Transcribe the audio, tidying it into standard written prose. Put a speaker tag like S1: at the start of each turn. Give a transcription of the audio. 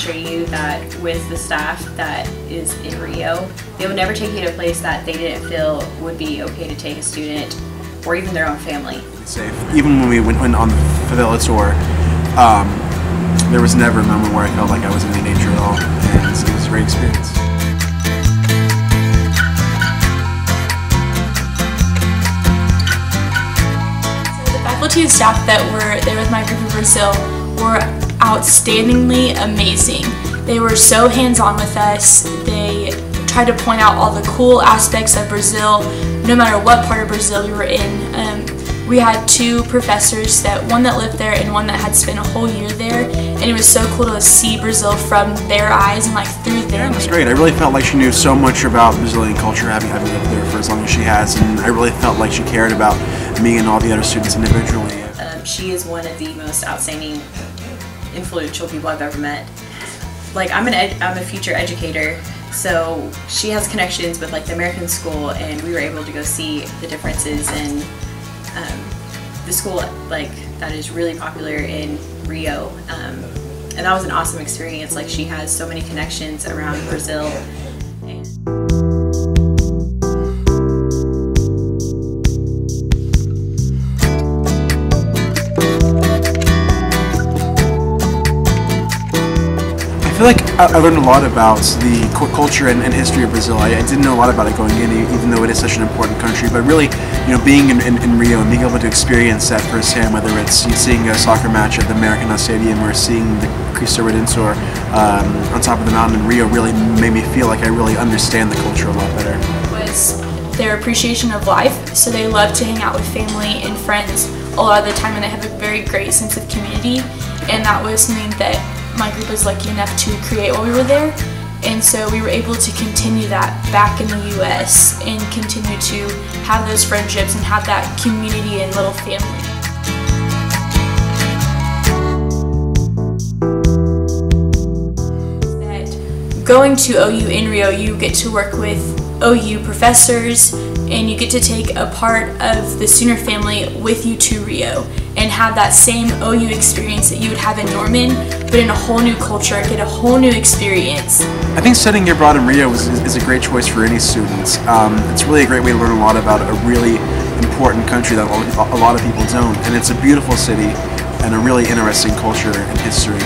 S1: assure you that with the staff that is in Rio, they would never take you to a place that they didn't feel would be okay to take a student or even their own family.
S2: Safe. Even when we went on the favela tour, there was never a moment where I felt like I was in any danger at all, and it was a great experience.
S3: The faculty and staff that were there with my group in Brazil were outstandingly amazing. They were so hands-on with us. They tried to point out all the cool aspects of Brazil, no matter what part of Brazil we were in. We had two professors, one that lived there and one that had spent a whole year there, and it was so cool to see Brazil from their eyes and like through their.
S2: Yeah, it was great. I really felt like she knew so much about Brazilian culture, having lived there for as long as she has, and I really felt like she cared about me and all the other students individually.
S1: She is one of the most outstanding, influential people I've ever met. Like I'm a future educator, so she has connections with like the American school, and we were able to go see the differences in the school like that is really popular in Rio, and that was an awesome experience. Like she has so many connections around Brazil.
S2: I feel like I learned a lot about the culture and history of Brazil. I didn't know a lot about it going in, even though it is such an important country. But really, being in Rio and being able to experience that firsthand, whether it's seeing a soccer match at the Maracanã Stadium or seeing the Cristo Redentor on top of the mountain in Rio, really made me feel like I really understand the culture a lot better.
S3: Was their appreciation of life, so they love to hang out with family and friends a lot of the time, and they have a very great sense of community, and that was something that my group was lucky enough to create while we were there, and so we were able to continue that back in the U.S. and continue to have those friendships and have that community and little family. That going to OU in Rio, you get to work with OU professors, and you get to take a part of the Sooner family with you to Rio and have that same OU experience that you would have in Norman, but in a whole new culture, get a whole new experience.
S2: I think studying abroad in Rio is a great choice for any students. It's really a great way to learn a lot about a really important country that a lot of people don't, and it's a beautiful city and a really interesting culture and history.